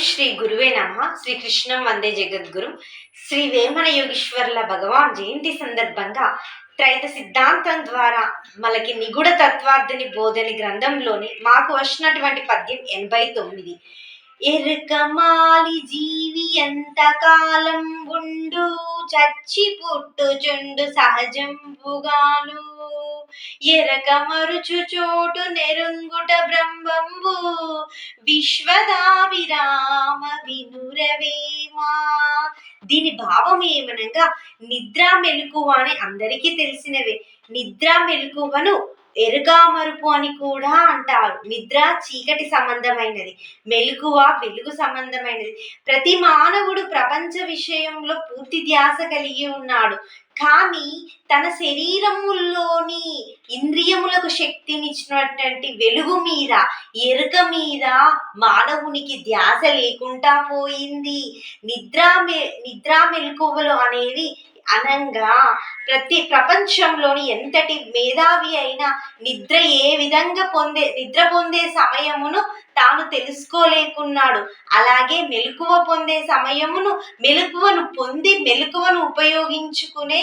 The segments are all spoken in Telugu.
శ్రీ గురువే నమ. శ్రీకృష్ణం వందే జగద్గురు. శ్రీ వేమన యోగీశ్వర్ల భగవాన్ జయంతి సందర్భంగా త్రైత సిద్ధాంతం ద్వారా మనకి నిగుడ తత్వార్థని బోధని గ్రంథంలోని మాకు వచ్చినటువంటి పద్యం 89. ఎరుకమాలి జీవి ఎంత కాలం ఉండు, చచ్చి పుట్టుచుండు సహజంబుగాను, ఎరక మరుచు చోటు నెరుంగుట బ్రహ్మంబు, విశ్వదావిరామ వినురవేమా. దీని భావం ఏమనగా నిద్ర మెలకువ అని అందరికీ తెలిసినవే. నిద్ర మెలకువను ఎరుగామరుపు అని కూడా అంటారు. నిద్ర చీకటి సంబంధమైనది, మెలకువ వెలుగు సంబంధమైనది. ప్రతి మానవుడు ప్రపంచ విషయంలో పూర్తి ధ్యాస కలిగి ఉన్నాడు. కానీ తన శరీరములోని ఇంద్రియములకు శక్తినిచ్చినటువంటి వెలుగు మీద, ఎరుక మీద మానవునికి ధ్యాస లేకుండా పోయింది. నిద్ర మెలకువలు అనేవి అనంగా ప్రతి ప్రపంచంలోని ఎంతటి మేధావి అయినా నిద్ర పొందే సమయమును తాను తెలుసుకోలేకున్నాడు. అలాగే మెలకువ పొందే సమయమును, మెలకువను ఉపయోగించుకునే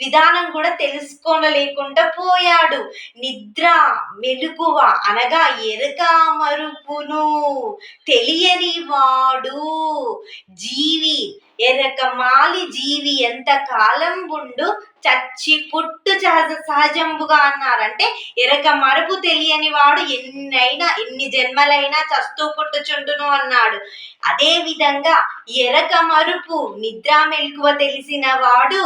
విధానం కూడా తెలుసుకోలేకుండా పోయాడు. నిద్ర మెలకువ అనగా ఎరుక మరుపును తెలియని వాడు జీవి. ఎరక మాలి జీవి ఎంత కాలం ఉండు, చచ్చి పుట్టు సహజంబుగా అన్నారంటే ఎరక మరుపు తెలియని వాడు ఎన్ని జన్మలైనా చస్తూ పుట్టుచుండును అన్నాడు. అదే విధంగా ఎరక మరుపు నిద్ర మెలకువ తెలిసిన వాడు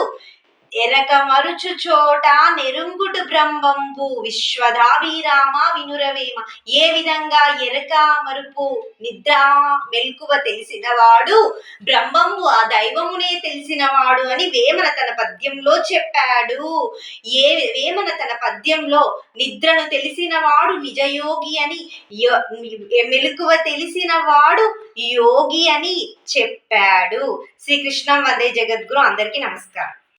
ఎరక మరుచు చోట నెరుంగుటు బ్రహ్మంబు, విశ్వదాభిరామ వినురవేమ. ఏ విధంగా ఎరక మరుపు నిద్ర మెలకువ తెలిసిన వాడు బ్రహ్మంబు, ఆ దైవమునే తెలిసిన వాడు అని వేమన తన పద్యంలో చెప్పాడు. వేమన తన పద్యంలో నిద్రను తెలిసిన వాడు నిజయోగి అని, మెలకువ తెలిసిన వాడు యోగి అని చెప్పాడు. శ్రీకృష్ణం వందే జగద్గురు. అందరికీ నమస్కారం.